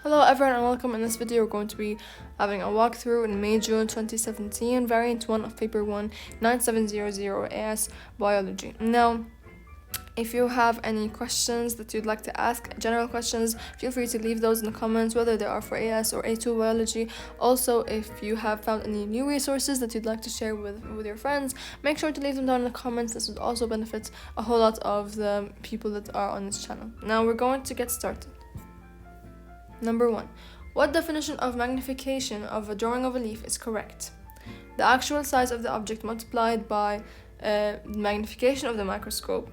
Hello everyone and welcome. In this video we're going to be having a walkthrough in May-June 2017, variant 1 of paper 1, 9700 AS Biology. Now, if you have any questions that you'd like to ask, general questions, feel free to leave those in the comments, whether they are for AS or A2 biology. Also, if you have found any new resources that you'd like to share with your friends, make sure to leave them down in the comments. This would also benefit a whole lot of the people that are on this channel. Now we're going to get started. Number 1. What definition of magnification of a drawing of a leaf is correct? The actual size of the object multiplied by magnification of the microscope.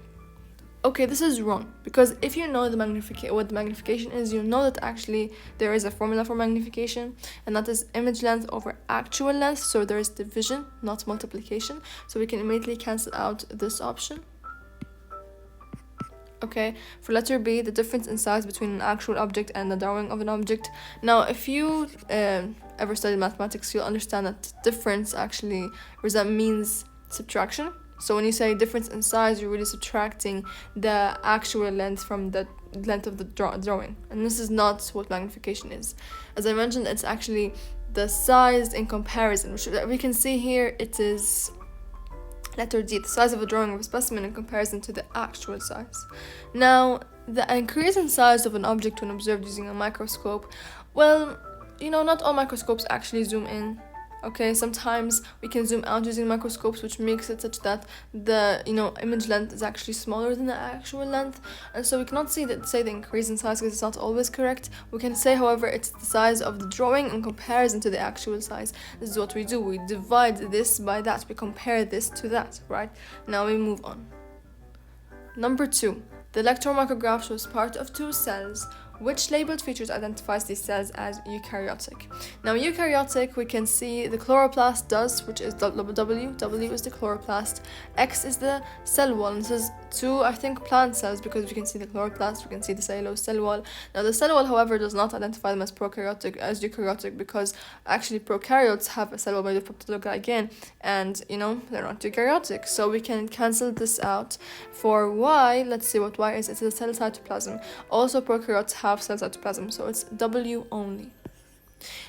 Okay, this is wrong, because if you know what the magnification is, you know that actually there is a formula for magnification, and that is image length over actual length, so there is division, not multiplication, so we can immediately cancel out this option. Okay, for letter B, the difference in size between an actual object and the drawing of an object. Now, if you ever studied mathematics, you'll understand that difference actually means subtraction. So when you say difference in size, you're really subtracting the actual length from the length of the drawing. And this is not what magnification is. As I mentioned, it's actually the size in comparison, which we can see here. It is letter D, the size of a drawing of a specimen in comparison to the actual size. Now, the increase in size of an object when observed using a microscope, well, not all microscopes actually zoom in. Okay, sometimes we can zoom out using microscopes, which makes it such that the image length is actually smaller than the actual length, and so we cannot say the increase in size because it's not always correct. We can say, however, it's the size of the drawing in comparison to the actual size. This is what we do. We divide this by that. We compare this to that, right? Now we move on. Number 2. The electron micrograph shows part of 2 cells. Which labeled features identifies these cells as eukaryotic? Now, eukaryotic, we can see the chloroplast does, which is W. W is the chloroplast. X is the cell wall. And this is 2, I think, plant cells, because we can see the chloroplast, we can see the cellulose cell wall. Now, the cell wall, however, does not identify them as eukaryotic, because actually prokaryotes have a cell wall made of peptidoglycan, and they're not eukaryotic. So we can cancel this out. For Y, let's see what Y is. It's a cell cytoplasm. Also, prokaryotes have cell cytoplasm, so it's W only.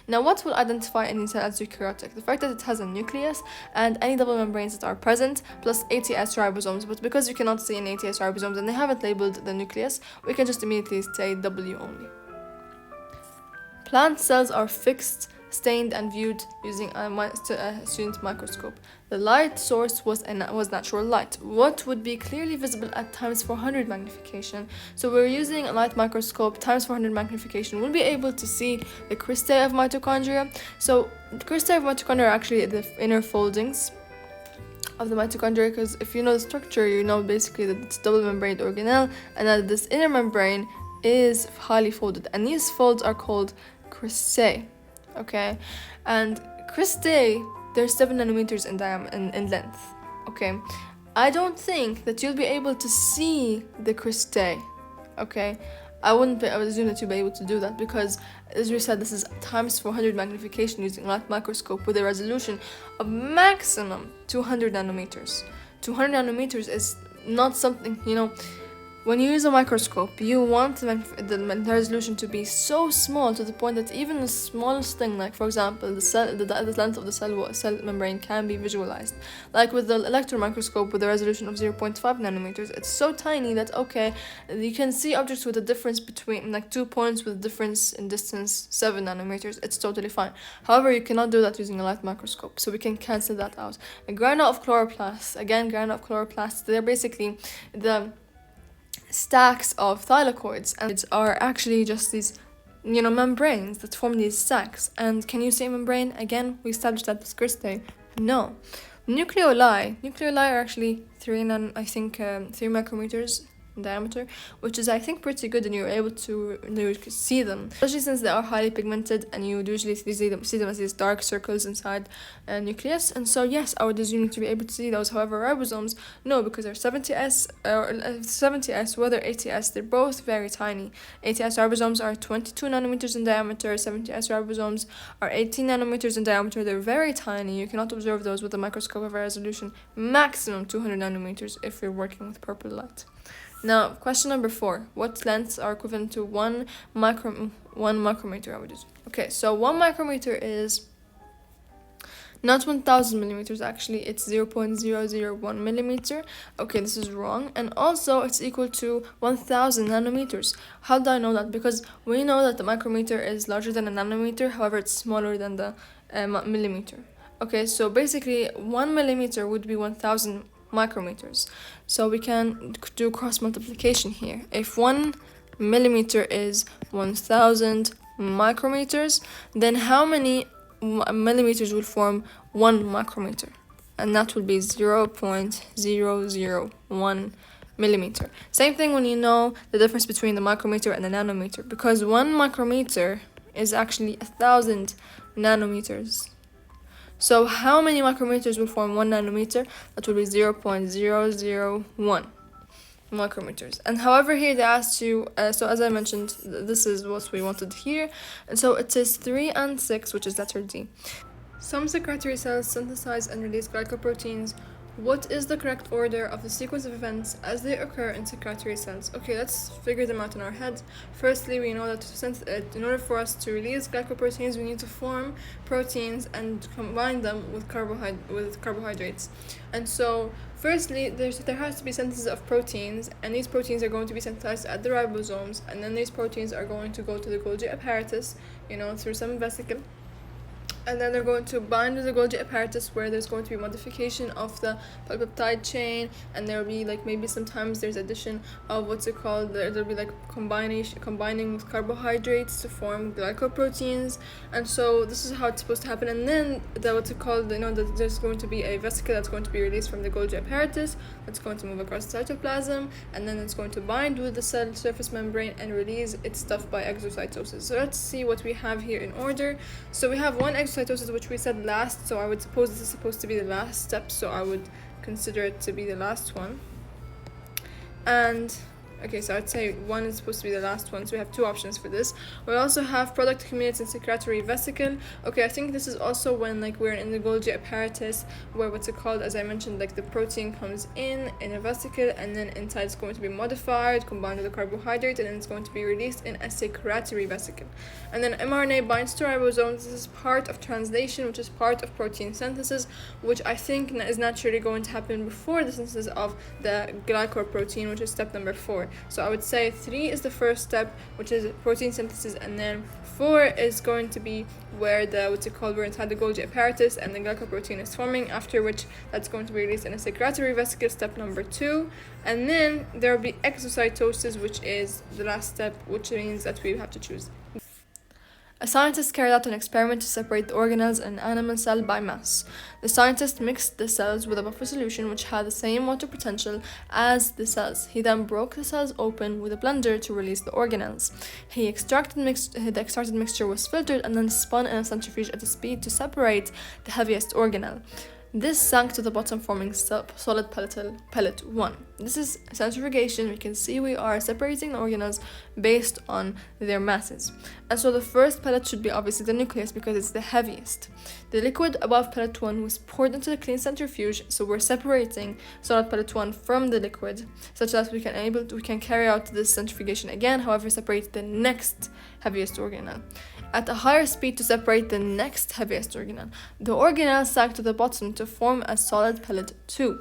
Now, what will identify any cell as eukaryotic? The fact that it has a nucleus and any double membranes that are present, plus ATS ribosomes. But because you cannot see any ATS ribosomes and they haven't labeled the nucleus, we can just immediately say W only. Plant cells are fixed, stained, and viewed using a student microscope. The light source was natural light. What would be clearly visible at times 400 magnification? So we're using a light microscope times 400 magnification. We'll be able to see the cristae of mitochondria. So the cristae of mitochondria are actually the inner foldings of the mitochondria, because if you know the structure, you know basically that it's double membraned organelle, and that this inner membrane is highly folded, and these folds are called cristae. Okay, and cristae, they're 7 nanometers in length. Okay, I don't think that you'll be able to see the cristae. Okay, I would assume that you'll be able to do that, because as we said, this is times 400 magnification using a light microscope with a resolution of maximum 200 nanometers. 200 nanometers is not something, when you use a microscope, you want the resolution to be so small to the point that even the smallest thing, like for example, the length of the cell membrane, can be visualized. Like with the electron microscope with a resolution of 0.5 nanometers, it's so tiny that, okay, you can see objects with a difference between, like 2 points with a difference in distance 7 nanometers. It's totally fine. However, you cannot do that using a light microscope, so we can cancel that out. A granule of chloroplasts, they're basically the stacks of thylakoids, and it are actually just these membranes that form these stacks. And can you say membrane? Again, we established that with cristae. No. Nucleoli are actually 3 micrometers in diameter, which is, I think, pretty good, and you're able to see them, especially since they are highly pigmented, and you usually see them as these dark circles inside a nucleus. And so yes, I would assume to be able to see those. However, ribosomes, no, because they're 70S, whether ATS, they're both very tiny. ATS ribosomes are 22 nanometers in diameter, 70S ribosomes are 18 nanometers in diameter. They're very tiny. You cannot observe those with a microscope of a resolution maximum 200 nanometers if you're working with purple light. Now, question number 4. What lengths are equivalent to one micrometer? I would use. Okay, so 1 micrometer is not 1000 millimeters, actually, it's 0.001 millimeter. Okay, this is wrong. And also, it's equal to 1000 nanometers. How do I know that? Because we know that the micrometer is larger than a nanometer, however, it's smaller than the millimeter. Okay, so basically, 1 millimeter would be 1000 micrometers. So we can do cross multiplication here. If 1 millimeter is 1000 micrometers, then how many millimeters will form 1 micrometer? And that will be 0.001 millimeter. Same thing when you know the difference between the micrometer and the nanometer, because 1 micrometer is actually 1000 nanometers. So how many micrometers will form 1 nanometer? That will be 0.001 micrometers. And however, here they asked you, so as I mentioned, this is what we wanted here. And so it says 3 and 6, which is letter D. Some secretory cells synthesize and release glycoproteins. What is the correct order of the sequence of events as they occur in secretory cells? Okay, let's figure them out in our heads. Firstly, we know that in order for us to release glycoproteins, we need to form proteins and combine them with carbohydrates. And so, firstly, there has to be synthesis of proteins, and these proteins are going to be synthesized at the ribosomes, and then these proteins are going to go to the Golgi apparatus, through some vesicle. And then they're going to bind with the Golgi apparatus, where there's going to be modification of the polypeptide chain, and there will be maybe sometimes there's addition of there'll be combining with carbohydrates to form glycoproteins. And so this is how it's supposed to happen. And then there's going to be a vesicle that's going to be released from the Golgi apparatus, that's going to move across the cytoplasm, and then it's going to bind with the cell surface membrane and release its stuff by exocytosis. So let's see what we have here in order. So we have one exocytosis, which we said last, so I would suppose this is supposed to be the last step, so I would consider it to be the last one. And okay, so I'd say 1 is supposed to be the last one, so we have 2 options for this. We also have product accumulates in secretory vesicle. Okay, I think this is also when we're in the Golgi apparatus, where as I mentioned, the protein comes in a vesicle, and then inside it's going to be modified, combined with the carbohydrate, and then it's going to be released in a secretory vesicle. And then mRNA binds to ribosomes. This is part of translation, which is part of protein synthesis, which I think is naturally going to happen before the synthesis of the glycoprotein, which is step number 4. So I would say 3 is the first step, which is protein synthesis, and then 4 is going to be where we're inside the Golgi apparatus and the glycoprotein is forming, after which that's going to be released in a secretory vesicle, step number 2. And then there will be exocytosis, which is the last step, which means that we have to choose. A scientist carried out an experiment to separate the organelles in an animal cell by mass. The scientist mixed the cells with a buffer solution which had the same water potential as the cells. He then broke the cells open with a blender to release the organelles. The extracted mixture was filtered and then spun in a centrifuge at a speed to separate the heaviest organelle. This sank to the bottom, forming solid pellet 1. This is centrifugation. We can see we are separating the organelles based on their masses. And so the first pellet should be obviously the nucleus, because it's the heaviest. The liquid above pellet 1 was poured into the clean centrifuge, so we're separating solid pellet 1 from the liquid, such that we can carry out this centrifugation again, however separate the next heaviest organelle at a higher speed to separate the next heaviest organelle. The organelle sank to the bottom to form a solid pellet 2.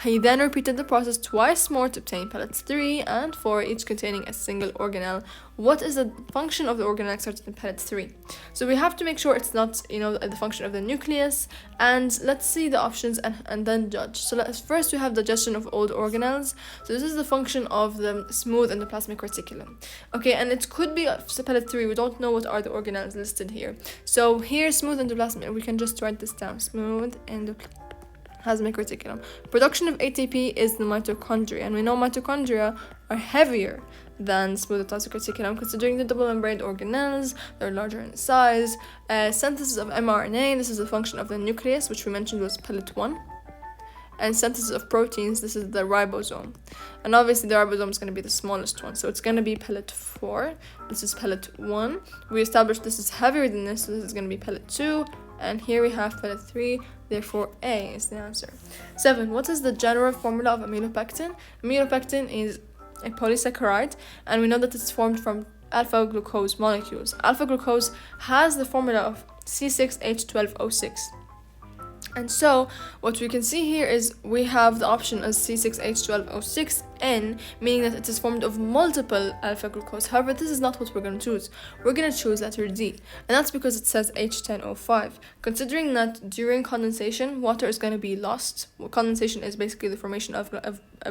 He then repeated the process twice more to obtain pellets 3 and 4, each containing a single organelle. What is the function of the organelle extracted in pellet 3? So we have to make sure it's not, the function of the nucleus, and let's see the options and then judge. So first we have digestion of old organelles. So this is the function of the smooth endoplasmic reticulum. Okay, and it could be pellet 3. We don't know what are the organelles listed here. So here, smooth endoplasmic, we can just write this down. Smooth endoplasmic reticulum. Production of ATP is the mitochondria, and we know mitochondria are heavier than smooth endoplasmic reticulum, considering the double membraned organelles. They're larger in size. Synthesis of mRNA, this is the function of the nucleus, which we mentioned was pellet 1. And synthesis of proteins, this is the ribosome. And obviously the ribosome is going to be the smallest one, so it's going to be pellet 4. This is pellet 1. We established this is heavier than this, so this is going to be pellet 2. And here we have pellet 3, therefore A is the answer. 7. What is the general formula of amylopectin? Amylopectin is a polysaccharide, and we know that it's formed from alpha glucose molecules. Alpha glucose has the formula of C6H12O6. And so what we can see here is we have the option as C6H12O6N, meaning that it is formed of multiple alpha glucose. However, this is not what we're going to choose. We're going to choose letter D, and that's because it says H10O5. Considering that during condensation, water is going to be lost. Condensation is basically the formation of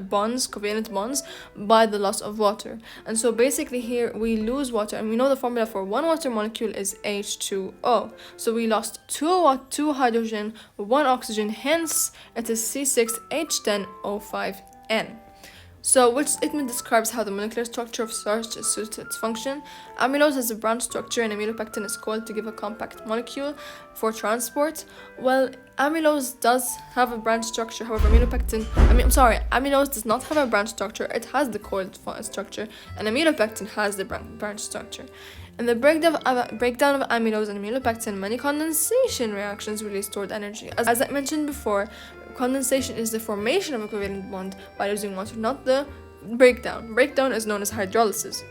bonds, covalent bonds, by the loss of water. And so basically here we lose water, and we know the formula for one water molecule is H2O. So we lost two hydrogen, one oxygen, hence it is C6H10O5N. So which statement describes how the molecular structure of starch is suited to its function? Amylose has a branch structure, and amylopectin is coiled to give a compact molecule for transport. Well, amylose does have a branch structure, however amylose does not have a branch structure. It has the coiled structure, and amylopectin has the branch structure. In the breakdown of amylose and amylopectin, many condensation reactions release stored energy. As I mentioned before, condensation is the formation of a covalent bond by losing water, not the breakdown. Breakdown is known as hydrolysis,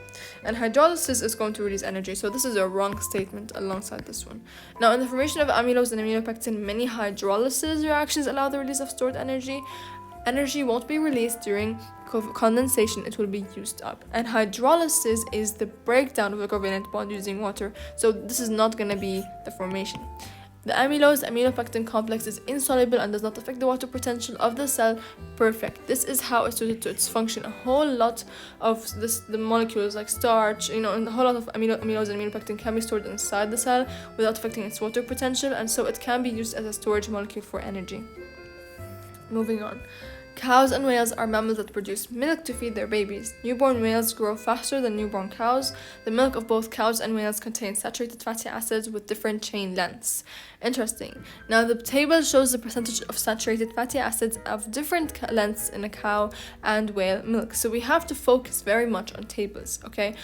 and hydrolysis is going to release energy, so this is a wrong statement alongside this one. Now, in the formation of amylose and amylopectin, many hydrolysis reactions allow the release of stored energy. Energy won't be released during condensation, it will be used up. And hydrolysis is the breakdown of a covalent bond using water, so this is not going to be the formation. The amylose-amylopectin complex is insoluble and does not affect the water potential of the cell. Perfect. This is how it's suited to its function. A whole lot of the molecules like starch, and a whole lot of amylose and amylopectin can be stored inside the cell without affecting its water potential, and so it can be used as a storage molecule for energy. Moving on. Cows and whales are mammals that produce milk to feed their babies. Newborn whales grow faster than newborn cows. The milk of both cows and whales contains saturated fatty acids with different chain lengths. Interesting. Now the table shows the percentage of saturated fatty acids of different lengths in a cow and whale milk. So we have to focus very much on tables, okay?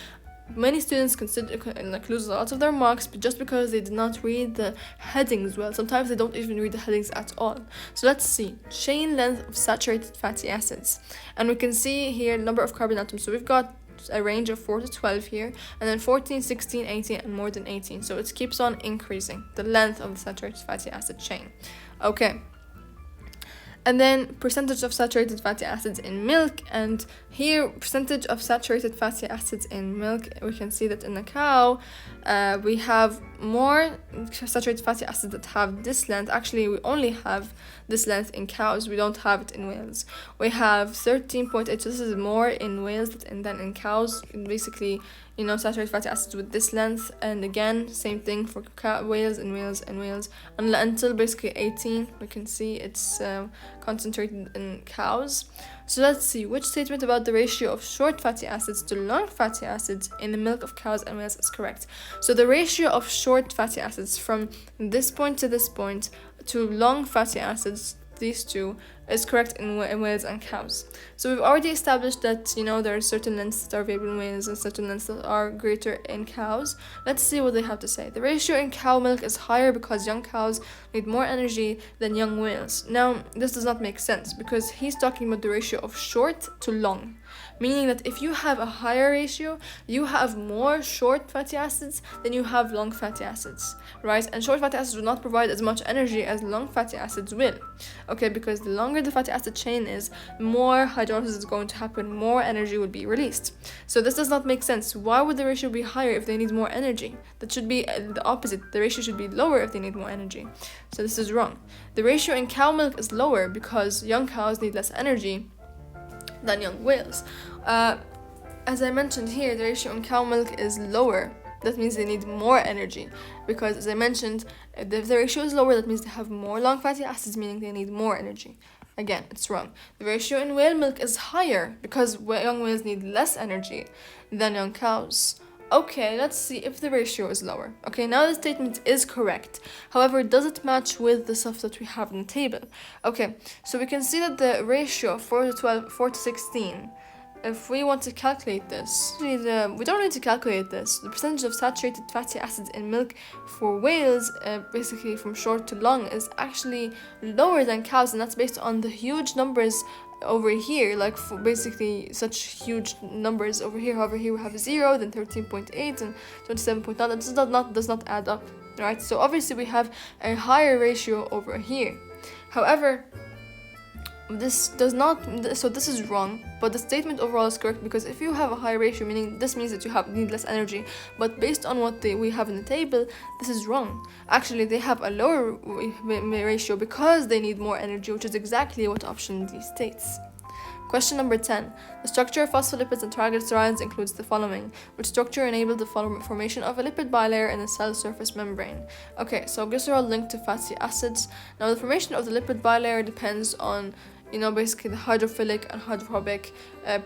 Many students lose a lot of their marks just because they did not read the headings well. Sometimes they don't even read the headings at all. So let's see. Chain length of saturated fatty acids. And we can see here number of carbon atoms. So we've got a range of 4 to 12 here, and then 14, 16, 18, and more than 18. So it keeps on increasing the length of the saturated fatty acid chain. Okay. And then percentage of saturated fatty acids in milk, and here percentage of saturated fatty acids in milk, we can see that in a cow we have more saturated fatty acids that have this length. Actually, we only have this length in cows, we don't have it in whales. We have 13.8, so this is more in whales than in cows. Basically, saturated fatty acids with this length, and again same thing for whales and whales and whales until basically 18. We can see it's concentrated in cows. So let's see which statement about the ratio of short fatty acids to long fatty acids in the milk of cows and whales is correct. So the ratio of short fatty acids from this point to this point to long fatty acids, these two, is correct in whales and cows. So we've already established that there are certain lengths that are available in whales and certain lengths that are greater in cows. Let's see what they have to say. The ratio in cow milk is higher because young cows need more energy than young whales. Now this does not make sense because he's talking about the ratio of short to long, meaning that if you have a higher ratio, you have more short fatty acids than you have long fatty acids, right? And short fatty acids will not provide as much energy as long fatty acids will, okay? Because the longer the fatty acid chain is, more hydrolysis is going to happen, more energy will be released. So this does not make sense. Why would the ratio be higher if they need more energy? That should be the opposite. The ratio should be lower if they need more energy. So this is wrong. The ratio in cow milk is lower because young cows need less energy than young whales. As I mentioned here, the ratio in cow milk is lower. That means they need more energy because, as I mentioned, if the ratio is lower, that means they have more long fatty acids, meaning they need more energy. Again, it's wrong. The ratio in whale milk is higher because young whales need less energy than young cows. Okay, let's see if the ratio is lower. Okay, now the statement is correct. However, does it match with the stuff that we have in the table? Okay, so we can see that the ratio 4 to 16, if we want to calculate this, we don't need to calculate this. The percentage of saturated fatty acids in milk for whales, basically from short to long, is actually lower than cows, and that's based on the huge numbers over here, like for basically such huge numbers over here. However, here we have 0, then 13.8 and 27.9. That does not add up, right? So obviously we have a higher ratio over here. However, this is wrong, but the statement overall is correct, because if you have a high ratio, meaning this means that you need less energy, but based on what we have in the table, this is wrong. Actually, they have a lower ratio because they need more energy, which is exactly what option D states. Question number 10. The structure of phospholipids and triglycerides includes the following. Which structure enabled the formation of a lipid bilayer in the cell surface membrane? Okay, so glycerol linked to fatty acids. Now, the formation of the lipid bilayer depends on, basically the hydrophilic and hydrophobic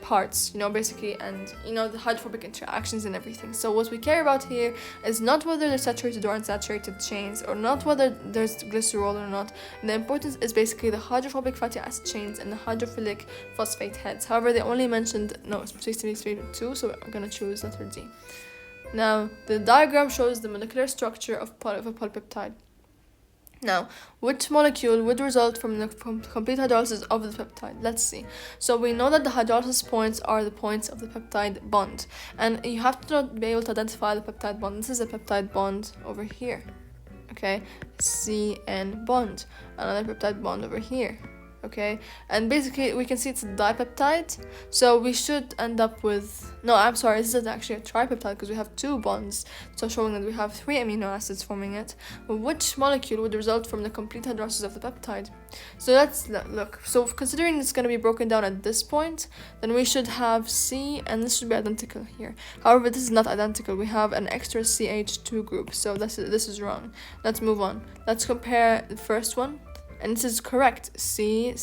parts, basically, and, the hydrophobic interactions and everything. So what we care about here is not whether they're saturated or unsaturated chains, or not whether there's glycerol or not. The importance is basically the hydrophobic fatty acid chains and the hydrophilic phosphate heads. However, they only mentioned, specifically 2, so I'm going to choose letter D. Now, the diagram shows the molecular structure of a polypeptide. Now, which molecule would result from the complete hydrolysis of the peptide? Let's see. So we know that the hydrolysis points are the points of the peptide bond, and you have to be able to identify the peptide bond. This is a peptide bond over here, okay? CN bond, another peptide bond over here, okay? And basically we can see it's a dipeptide, so we should end up with, this is actually a tripeptide because we have 2 bonds, so showing that we have 3 amino acids forming it. But which molecule would result from the complete hydrolysis of the peptide? So let's look. So considering it's going to be broken down at this point, then we should have C, and this should be identical here. However, this is not identical. We have an extra CH2 group, so this is wrong. Let's move on. Let's compare the first one. And this is correct. C,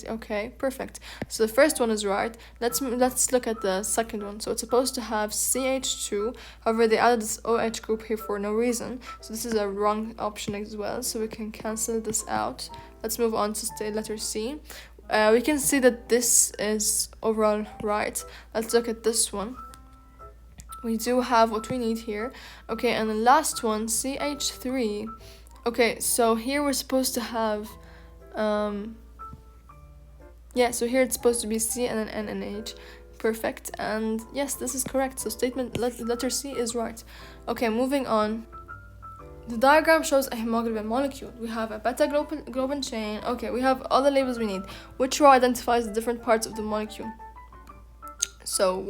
okay, perfect. So the first one is right. Let's look at the second one. So it's supposed to have CH2. However, they added this OH group here for no reason. So this is a wrong option as well. So we can cancel this out. Let's move on to letter C. We can see that this is overall right. Let's look at this one. We do have what we need here. Okay, and the last one, CH3. Okay, so here we're supposed to have, so here it's supposed to be C and then N and H. Perfect, and yes, this is correct. So letter C is right. Okay, moving on. The diagram shows a hemoglobin molecule. We have a beta-globin chain. Okay, we have all the labels we need. Which row identifies the different parts of the molecule? So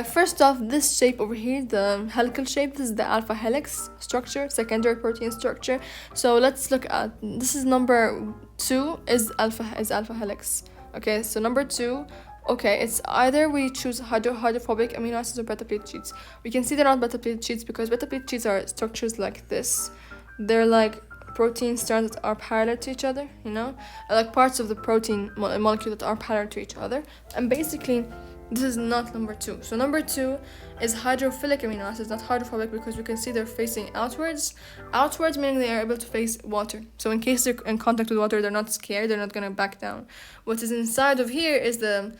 first off, this shape over here, the helical shape, this is the alpha helix structure, secondary protein structure. So let's look at, this is number 2 is alpha helix. Okay, so number 2, okay, it's either we choose hydrophobic amino acids or beta plate sheets. We can see they're not beta plate sheets because beta plate sheets are structures like this. They're like protein strands that are parallel to each other, like parts of the protein molecule that are parallel to each other. And basically, this is not number 2. So number 2 is hydrophilic amino acids, not hydrophobic, because we can see they're facing outwards. Outwards meaning they are able to face water. So in case they're in contact with water, they're not scared, they're not going to back down. What is inside of here is the,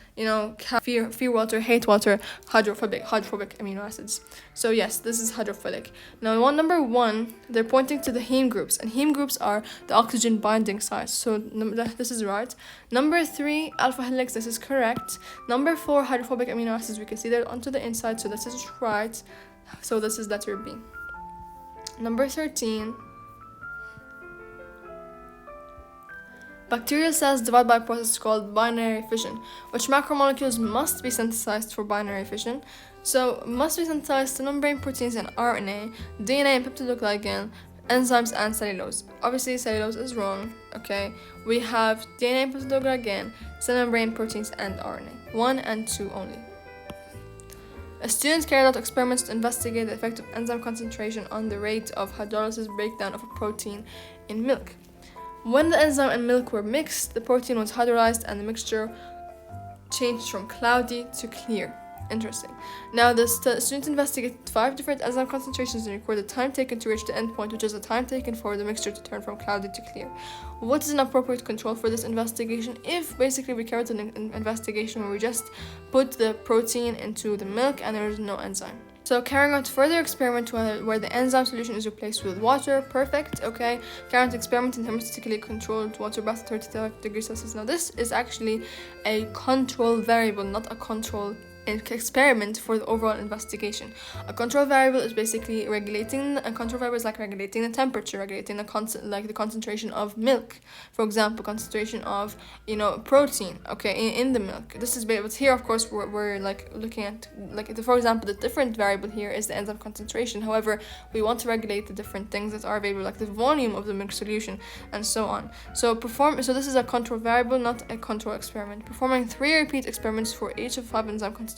fear water, hate water, hydrophobic amino acids. So yes, this is hydrophilic. Now number 1, they're pointing to the heme groups, and heme groups are the oxygen binding sites. So this is right. Number 3, alpha helix, this is correct. Number 4, hydrophobic amino acids, we can see they're onto the inside, so this is right. So this is letter B. Number 13, bacterial cells divide by a process called binary fission. Which macromolecules must be synthesized for binary fission? So must be synthesized to membrane proteins and RNA, DNA and peptidoglycan, enzymes and cellulose. Obviously cellulose is wrong. Okay, we have DNA and peptidoglycan, cell membrane proteins and RNA. 1 and 2 only. A student carried out experiments to investigate the effect of enzyme concentration on the rate of hydrolysis breakdown of a protein in milk. When the enzyme and milk were mixed, the protein was hydrolyzed and the mixture changed from cloudy to clear. Interesting. Now, the students investigated 5 different enzyme concentrations and recorded the time taken to reach the endpoint, which is the time taken for the mixture to turn from cloudy to clear. What is an appropriate control for this investigation? If basically we carried out an investigation where we just put the protein into the milk and there is no enzyme. So carrying out further experiment where the enzyme solution is replaced with water, perfect, okay. Carrying out experiment in thermostatically controlled water bath at 35 degrees Celsius. Now this is actually a control variable, not a control experiment for the overall investigation. A control variable is basically regulating. A control variable is like regulating the temperature, regulating the concentration of milk, for example, concentration of protein, okay, in the milk. This is but here, of course, we're like looking at for example, the different variable here is the enzyme concentration. However, we want to regulate the different things that are available, like the volume of the milk solution and so on. So this is a control variable, not a control experiment. Performing 3 repeat experiments for each of 5 enzyme concentrations.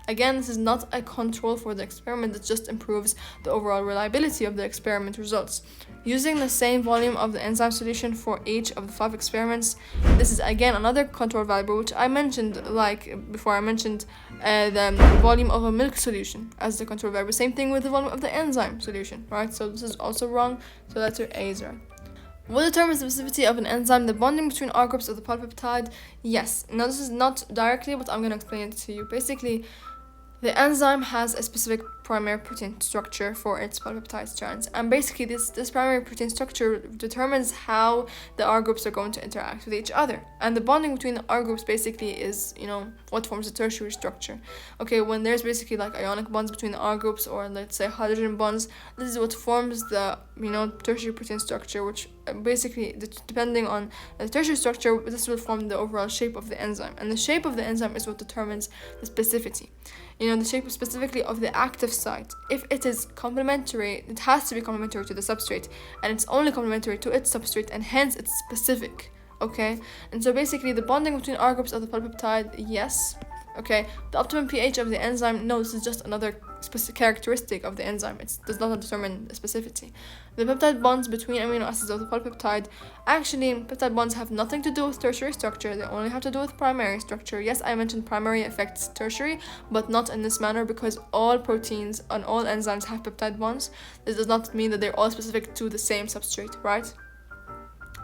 Again, this is not a control for the experiment, it just improves the overall reliability of the experiment results. Using the same volume of the enzyme solution for each of the 5 experiments. This is again another control variable, which I mentioned like before. I mentioned the volume of a milk solution as the control variable. Same thing with the volume of the enzyme solution, right? So this is also wrong, so letter A is right. What determines the specificity of an enzyme? The bonding between R groups of the polypeptide? Yes. Now this is not directly, but I'm going to explain it to you. Basically, the enzyme has a specific primary protein structure for its polypeptide strands, and basically this primary protein structure determines how the R groups are going to interact with each other. And the bonding between the R groups basically is, what forms the tertiary structure. Okay, when there's basically like ionic bonds between the R groups, or let's say hydrogen bonds, this is what forms the tertiary protein structure, which basically, depending on the tertiary structure, this will form the overall shape of the enzyme. And the shape of the enzyme is what determines the specificity. The shape specifically of the active site. If it is complementary, it has to be complementary to the substrate, and it's only complementary to its substrate, and hence it's specific. Okay, and so basically the bonding between R groups of the polypeptide, yes. Okay, the optimum pH of the enzyme, no, this is just another specific characteristic of the enzyme. It does not determine the specificity. The peptide bonds between amino acids of the polypeptide, actually, peptide bonds have nothing to do with tertiary structure. They only have to do with primary structure. Yes, I mentioned primary affects tertiary, but not in this manner, because all proteins and all enzymes have peptide bonds. This does not mean that they're all specific to the same substrate, right?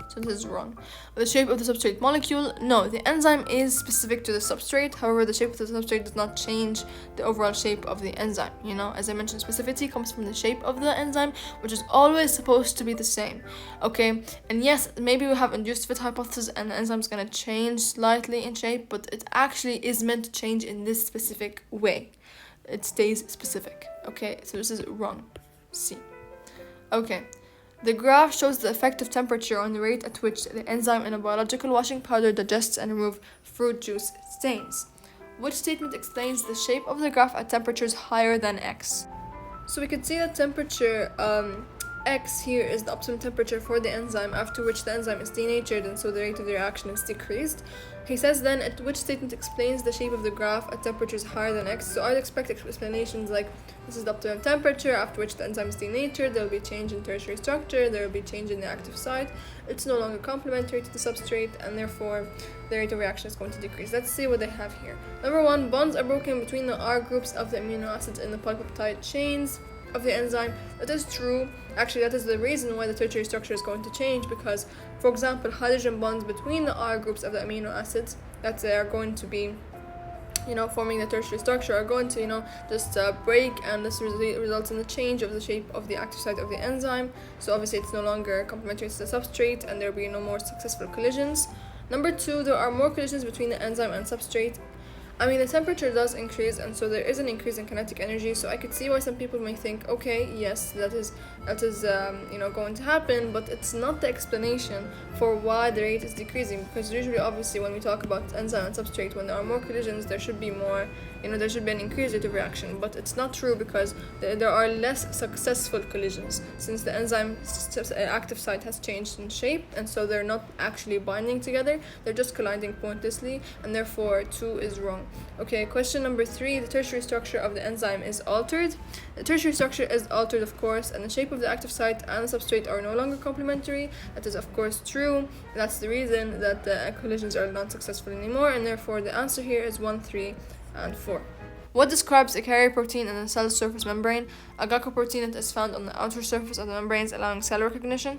So this is wrong. The shape of the substrate molecule, no, the enzyme is specific to the substrate. However, the shape of the substrate does not change the overall shape of the enzyme. As I mentioned, specificity comes from the shape of the enzyme, which is always supposed to be the same. Okay, and yes, maybe we have induced fit hypothesis and the enzyme is going to change slightly in shape, but it actually is meant to change in this specific way. It stays specific. Okay, so this is wrong. C. Okay. The graph shows the effect of temperature on the rate at which the enzyme in a biological washing powder digests and removes fruit juice stains. Which statement explains the shape of the graph at temperatures higher than X? So we can see that temperature X here is the optimum temperature for the enzyme, after which the enzyme is denatured, and so the rate of the reaction is decreased. He says then, at which statement explains the shape of the graph at temperatures higher than X? So I'd expect explanations like, this is the optimum temperature, after which the enzyme is denatured, there will be change in tertiary structure, there will be change in the active site, it's no longer complementary to the substrate, and therefore the rate of reaction is going to decrease. Let's see what they have here. Number 1, bonds are broken between the R groups of the amino acids in the polypeptide chains of the enzyme. That is true. Actually, that is the reason why the tertiary structure is going to change, because, for example, hydrogen bonds between the R groups of the amino acids that they are going to be forming the tertiary structure are going to just break, and this results in the change of the shape of the active site of the enzyme. So obviously it's no longer complementary to the substrate, and there will be no more successful collisions. Number 2, there are more collisions between the enzyme and substrate. The temperature does increase, and so there is an increase in kinetic energy. So I could see why some people may think, okay, yes, that is going to happen, but it's not the explanation for why the rate is decreasing. Because usually, obviously, when we talk about enzyme and substrate, when there are more collisions, there should be more, there should be an increased rate of reaction. But it's not true, because there are less successful collisions, since the enzyme active site has changed in shape, and so they're not actually binding together. They're just colliding pointlessly, and therefore 2 is wrong. Okay, question number 3, the tertiary structure of the enzyme is altered. The tertiary structure is altered, of course, and the shape of the active site and the substrate are no longer complementary. That is, of course, true. That's the reason that the collisions are not successful anymore, and therefore the answer here is 1, 3, and 4. What describes a carrier protein in the cell surface membrane? A glycoprotein that is found on the outer surface of the membranes, allowing cell recognition.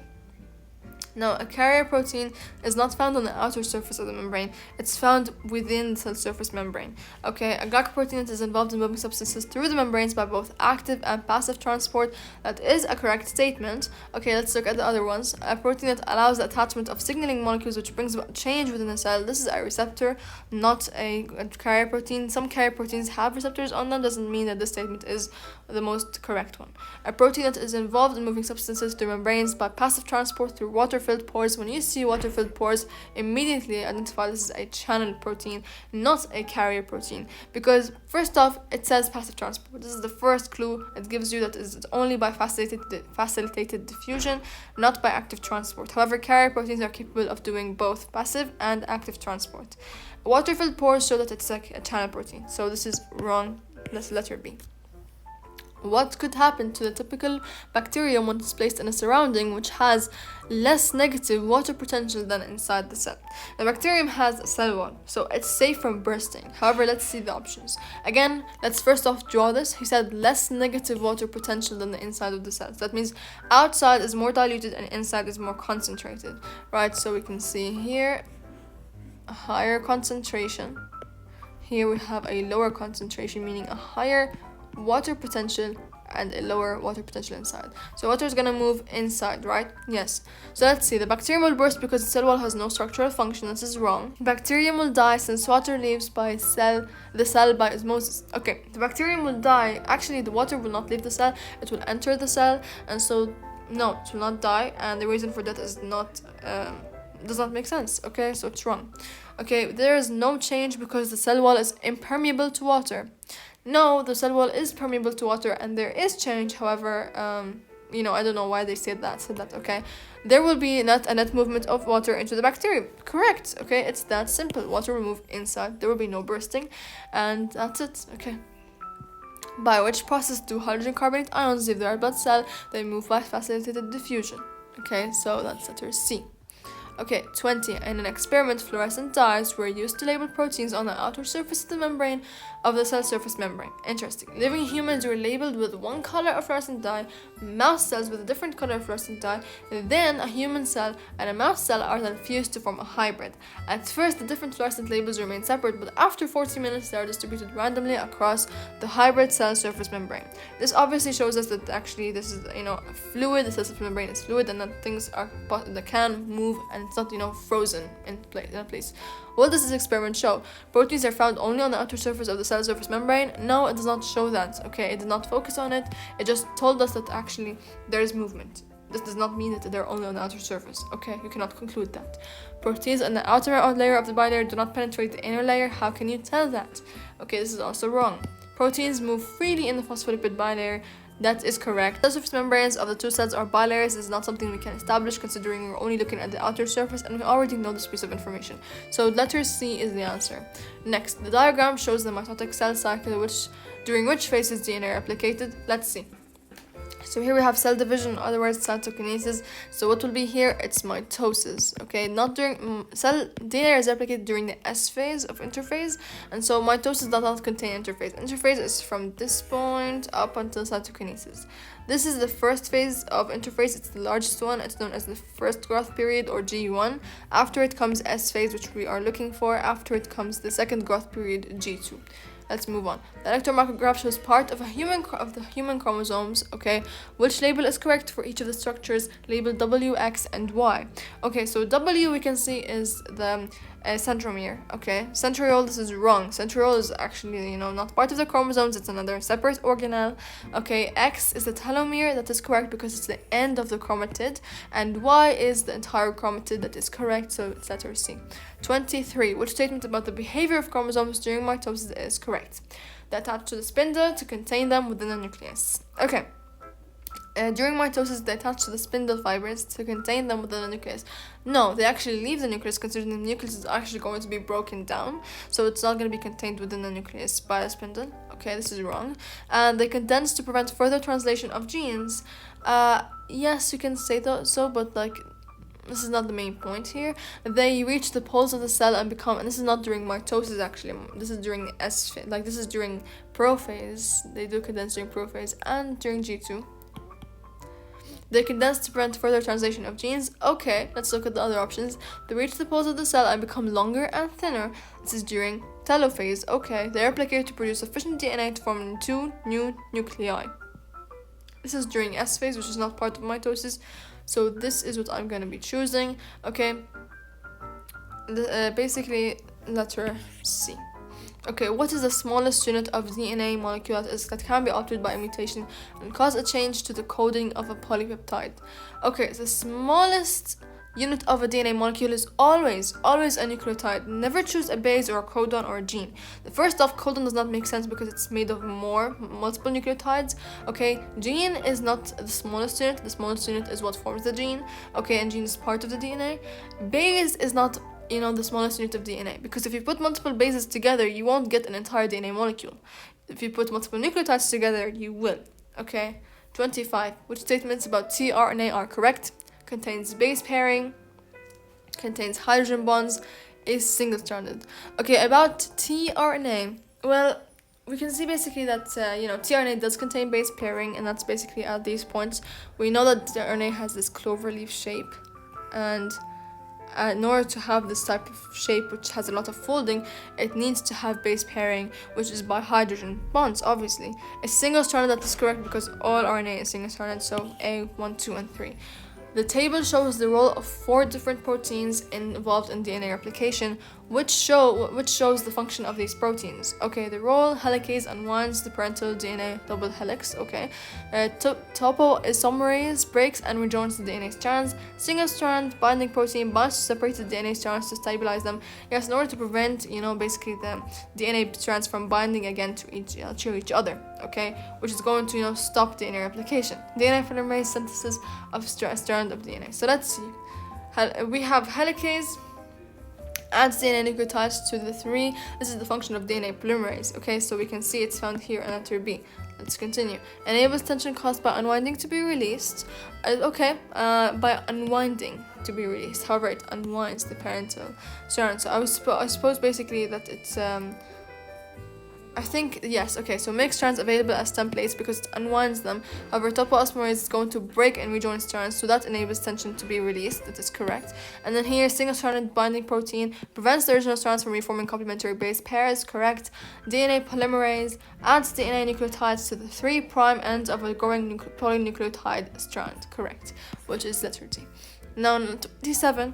Now, a carrier protein is not found on the outer surface of the membrane. It's found within the cell surface membrane. Okay, a glycoprotein is involved in moving substances through the membranes by both active and passive transport. That is a correct statement. Okay, let's look at the other ones. A protein that allows the attachment of signaling molecules which brings about change within the cell. This is a receptor, not a carrier protein. Some carrier proteins have receptors on them. Doesn't mean that this statement is the most correct one. A protein that is involved in moving substances through membranes by passive transport through water-filled pores. When you see water-filled pores, immediately identify this is a channel protein, not a carrier protein, because first off, it says passive transport. This is the first clue it gives you, that is only by facilitated diffusion, not by active transport. However, carrier proteins are capable of doing both passive and active transport. Water-filled pores show that it's like a channel protein, so this is wrong. That's letter B. What could happen to the typical bacterium when it's placed in a surrounding which has less negative water potential than inside the cell? The bacterium has a cell wall, so it's safe from bursting. However, let's see the options. Again, let's first off draw this. He said less negative water potential than the inside of the cell. So that means outside is more diluted and inside is more concentrated, right? So we can see here a higher concentration. Here we have a lower concentration, meaning a higher water potential and a lower water potential inside. So water is going to move inside, right? Yes. So let's see. The bacterium will burst because the cell wall has no structural function. This is wrong. Bacterium will die since water leaves the cell by osmosis. Okay, the bacterium will die. Actually, the water will not leave the cell. It will enter the cell, and so no, it will not die. And the reason for that is does not make sense. Okay, so it's wrong. Okay, there is no change because the cell wall is impermeable to water. No, the cell wall is permeable to water and there is change. However, I don't know why they said that, okay? There will be not a net movement of water into the bacterium. Correct, okay? It's that simple. Water will move inside. There will be no bursting. And that's it, okay? By which process do hydrogen carbonate ions leave the red blood cell? They move by facilitated diffusion. Okay, so that's letter C. Okay, 20. In an experiment, fluorescent dyes were used to label proteins on the outer surface of the membrane of the cell surface membrane. Interesting. Living humans were labeled with one color of fluorescent dye, mouse cells with a different color of fluorescent dye, then a human cell and a mouse cell are then fused to form a hybrid. At first, the different fluorescent labels remain separate, but after 40 minutes, they are distributed randomly across the hybrid cell surface membrane. This obviously shows us that actually this is, a fluid. The cell surface membrane is fluid, and that things that can move, and it's not, frozen in place. What does this experiment show? Proteins are found only on the outer surface of the cell surface membrane? No, it does not show that, okay? It did not focus on it. It just told us that actually there is movement. This does not mean that they're only on the outer surface, okay? You cannot conclude that. Proteins on the outer layer of the bilayer do not penetrate the inner layer. How can you tell that? Okay, this is also wrong. Proteins move freely in the phospholipid bilayer. That is correct. The surface membranes of the two cells are bilayers. This is not something we can establish considering we're only looking at the outer surface and we already know this piece of information. So letter C is the answer. Next, the diagram shows the mitotic cell cycle during which phases DNA are replicated. Let's see. So here we have cell division, in other words, cytokinesis. So what will be here? It's mitosis, okay? Not during cell DNA is replicated during the S phase of interphase, and so mitosis does not contain interphase. Interphase is from this point up until cytokinesis. This is the first phase of interphase. It's the largest one. It's known as the first growth period, or G1. After it comes S phase, which we are looking for. After it comes the second growth period, G2. Let's move on. The electron micrograph shows part of the human chromosomes, okay? Which label is correct for each of the structures labeled W, X, and Y? Okay, so W we can see is the centromere, okay? Centriole, this is wrong. Centriole is actually, not part of the chromosomes. It's another separate organelle. Okay, X is the telomere. That is correct because it's the end of the chromatid. And Y is the entire chromatid. That is correct, so it's letter C. 23. Which statement about the behavior of chromosomes during mitosis is correct? They attach to the spindle to contain them within the nucleus. Okay. During mitosis, they attach to the spindle fibers to contain them within the nucleus. No, they actually leave the nucleus, considering the nucleus is actually going to be broken down, so it's not going to be contained within the nucleus by a spindle. Okay, this is wrong. And they condense to prevent further translation of genes. Yes, you can say so, but this is not the main point here. They reach the poles of the cell and this is not during mitosis actually. This is during the S phase. This is during prophase. They do condense during prophase and during G2. They condense to prevent further translation of genes. Okay, let's look at the other options. They reach the poles of the cell and become longer and thinner. This is during telophase. Okay, they replicate to produce sufficient DNA to form 2 new nuclei. This is during S phase, which is not part of mitosis. So this is what I'm going to be choosing. Okay, basically letter C. Okay, what is the smallest unit of DNA molecule that can be altered by a mutation and cause a change to the coding of a polypeptide? Okay, the smallest unit of a DNA molecule is always a nucleotide. Never choose a base or a codon or a gene. The first off, codon does not make sense because it's made of multiple nucleotides. Okay, gene is not the smallest unit. The smallest unit is what forms the gene. Okay, and gene is part of the DNA. Base is not the smallest unit of DNA, because if you put multiple bases together, you won't get an entire DNA molecule. If you put multiple nucleotides together, you will. Okay, 25. Which statements about tRNA are correct? Contains base pairing, contains hydrogen bonds, is single-stranded. Okay, about tRNA, well, we can see basically that tRNA does contain base pairing, and that's basically at these points. We know that the RNA has this cloverleaf shape, and in order to have this type of shape, which has a lot of folding, it needs to have base pairing, which is by hydrogen bonds, obviously. It's single-stranded, that is correct, because all RNA is single-stranded, so A, 1, 2, and 3. The table shows the role of 4 different proteins involved in DNA replication, which shows the function of these proteins. Okay, the role: helicase unwinds the parental DNA double helix. Okay, topoisomerase breaks and rejoins the DNA strands. Single strand binding protein binds to separated DNA strands to stabilize them. Yes, in order to prevent basically the DNA strands from binding again to each other. Okay, which is going to stop DNA replication. DNA polymerase synthesis of strand of DNA. So let's see. We have helicase adds DNA nucleotides to the 3. This is the function of DNA polymerase. Okay, so we can see it's found here in letter B. Let's continue. Enables tension caused by unwinding to be released. By unwinding to be released. However, it unwinds the parental strand. So I suppose basically that it's I think, yes, okay, so make strands available as templates because it unwinds them. However, topoisomerase is going to break and rejoin strands, so that enables tension to be released. That is correct. And then here, single-stranded binding protein prevents the original strands from reforming complementary base pairs. Correct. DNA polymerase adds DNA nucleotides to the 3' ends of a growing polynucleotide strand. Correct, which is letter D. Now, 27.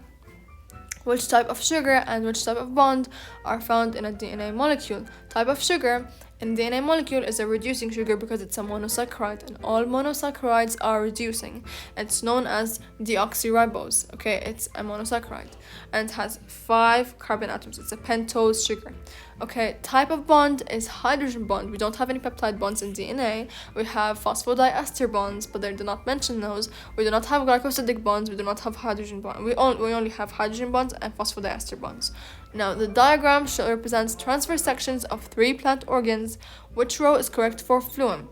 Which type of sugar and which type of bond are found in a DNA molecule? Type of sugar in DNA molecule is a reducing sugar because it's a monosaccharide, and all monosaccharides are reducing. It's known as deoxyribose. Okay, it's a monosaccharide and it has 5 carbon atoms. It's a pentose sugar. Okay, type of bond is hydrogen bond. We don't have any peptide bonds in DNA. We have phosphodiester bonds, but they do not mention those. We do not have glycosidic bonds. We do not have hydrogen bonds. We only have hydrogen bonds and phosphodiester bonds. Now, the diagram represents transverse sections of 3 plant organs. Which row is correct for phloem?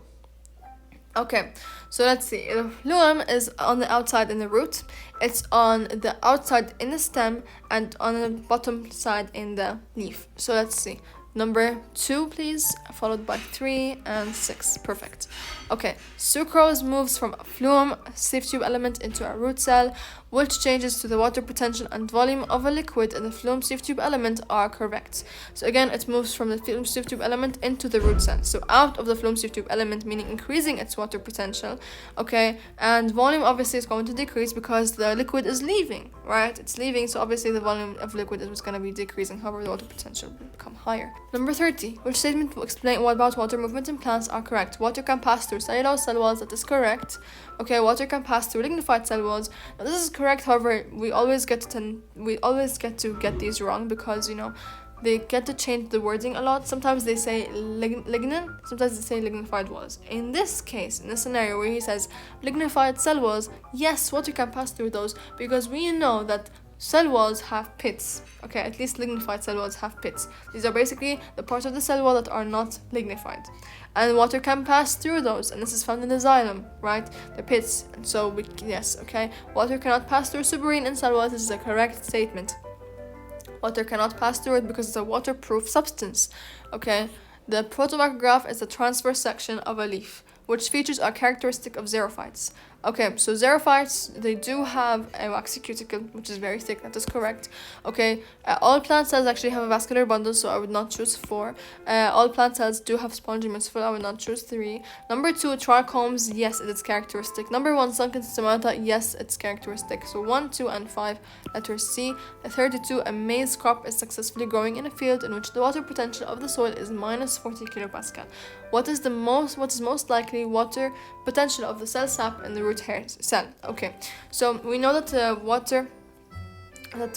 Okay, so let's see. The phloem is on the outside in the root. It's on the outside in the stem and on the bottom side in the leaf. So let's see. Number 2, please, followed by 3 and 6. Perfect. Okay, sucrose moves from a phloem sieve tube element into a root cell, which changes to the water potential and volume of a liquid in the phloem sieve tube element are correct. So again, it moves from the phloem sieve tube element into the root cell. So out of the phloem sieve tube element, meaning increasing its water potential. Okay, and volume obviously is going to decrease because the liquid is leaving, right? It's leaving, so obviously the volume of liquid is going to be decreasing. However, the water potential will become higher. Number 30. Which statement will explain what about water movement in plants are correct? Water can pass through cellulose cell walls. That is correct. Okay, water can pass through lignified cell walls. Now, this is correct. However, we always get to get these wrong because they get to change the wording a lot. Sometimes they say lignin, sometimes they say lignified walls. In this case, in this scenario where he says lignified cell walls, yes, water can pass through those because we know that cell walls have pits. Okay, at least lignified cell walls have pits. These are basically the parts of the cell wall that are not lignified. And water can pass through those, and this is found in the xylem, right? The pits. And so, water cannot pass through suberin in cell walls. This is a correct statement. Water cannot pass through it because it's a waterproof substance. Okay, the protomicrograph is the transverse section of a leaf. which features are characteristic of xerophytes. Okay, so xerophytes, they do have a waxy cuticle, which is very thick. That is correct. Okay, all plant cells actually have a vascular bundle, so I would not choose 4. All plant cells do have spongy muscle. I would not choose 3. Number 2, trichomes. Yes, it is characteristic. Number 1, sunken stomata. Yes, it's characteristic. So 1, 2, and 5. Letter C. 32, a maize crop is successfully growing in a field in which the water potential of the soil is minus 40 kilopascal. What is most likely water potential of the cell sap in the root hair cell? Okay, so we know that the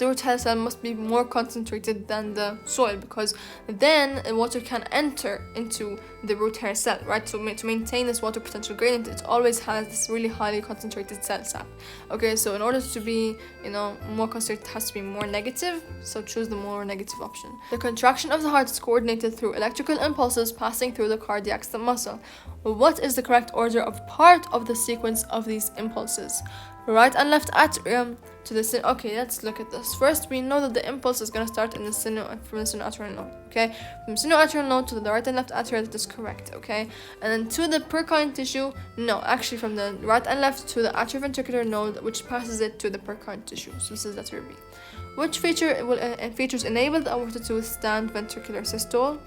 root hair cell must be more concentrated than the soil, because then water can enter into the root hair cell, right? So to maintain this water potential gradient, it always has this really highly concentrated cell sap. Okay, so in order to be, more concentrated, it has to be more negative, so choose the more negative option. The contraction of the heart is coordinated through electrical impulses passing through the cardiac muscle. What is the correct order of part of the sequence of these impulses? Right and left atrium to the okay, let's look at this. First, we know that the impulse is going to start in the from the sinoatrial node. Okay, from sinoatrial node to the right and left atria, that is correct. Okay, and then to the percuying tissue, no, actually from the right and left to the atrioventricular node, which passes it to the percuying tissue. So this is letter B. Which features enable the aorta to withstand ventricular systole?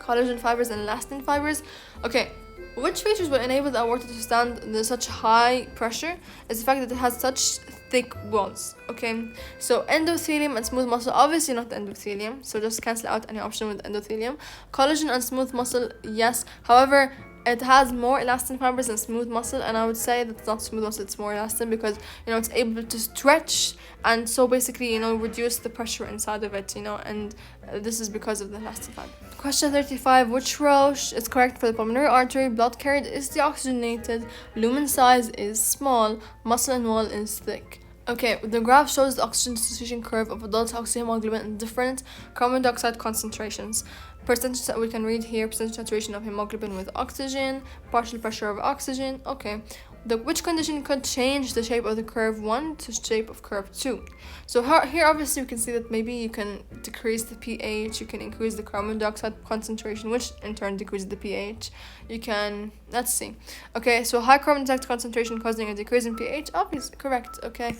Collagen fibers and elastin fibers. Okay. Which features will enable the aorta to stand such high pressure is the fact that it has such thick walls. Okay, so endothelium and smooth muscle, obviously not the endothelium, so just cancel out any option with endothelium. Collagen and smooth muscle, yes, however, it has more elastin fibers than smooth muscle, and I would say that it's not smooth muscle, it's more elastin, because it's able to stretch and so basically reduce the pressure inside of it, and this is because of the elastin fiber. Question 35, which row is correct for the pulmonary artery? Blood carried is deoxygenated, lumen size is small, muscle and wall is thick. Okay, the graph shows the oxygen dissociation curve of adult oxyhemoglobin in different carbon dioxide concentrations. Percentage that we can read here: percentage saturation of hemoglobin with oxygen, partial pressure of oxygen. Okay, which condition could change the shape of the curve 1 to shape of curve 2? So here obviously we can see that maybe you can decrease the pH, you can increase the carbon dioxide concentration, which in turn decreases the pH. You can, let's see. Okay, so high carbon dioxide concentration causing a decrease in pH, obviously correct. Okay,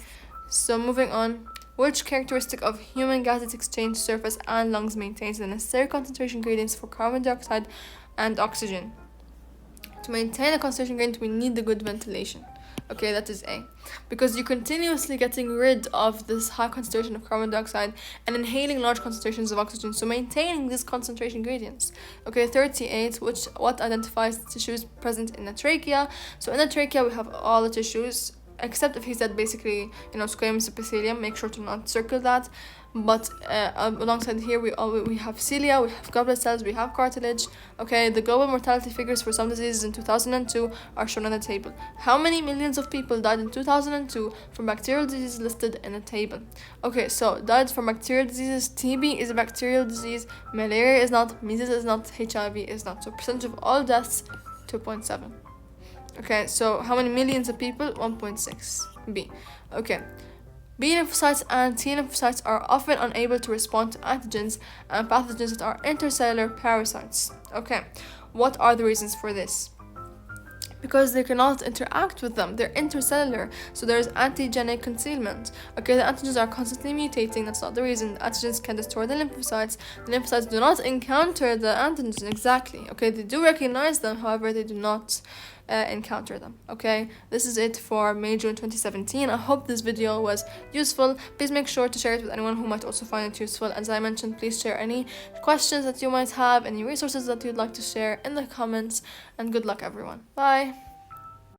so moving on. Which characteristic of human gases exchange surface and lungs maintains the necessary concentration gradients for carbon dioxide and oxygen? To maintain a concentration gradient, we need the good ventilation. Okay, that is A. Because you're continuously getting rid of this high concentration of carbon dioxide and inhaling large concentrations of oxygen, so maintaining these concentration gradients. Okay, 38, what identifies tissues present in the trachea? So in the trachea, we have all the tissues, except if he said basically, squamous epithelium, make sure to not circle that. But alongside here, we have cilia, we have goblet cells, we have cartilage. Okay, the global mortality figures for some diseases in 2002 are shown on the table. How many millions of people died in 2002 from bacterial diseases listed in the table? Okay, so died from bacterial diseases. TB is a bacterial disease, malaria is not, measles is not, HIV is not. So percentage of all deaths, 2.7. Okay, so how many millions of people? 1.6. B. Okay. B lymphocytes and T lymphocytes are often unable to respond to antigens and pathogens that are intercellular parasites. Okay, what are the reasons for this? Because they cannot interact with them. They're intercellular, so there's antigenic concealment. Okay, the antigens are constantly mutating. That's not the reason. The antigens can destroy the lymphocytes. The lymphocytes do not encounter the antigens exactly. Okay, they do recognize them, however, they do not encounter them. Okay, this is it for May June 2017. I hope this video was useful. Please make sure to share it with anyone who might also find it useful. As I mentioned, please share any questions that you might have, any resources that you'd like to share in the comments, and good luck everyone. Bye.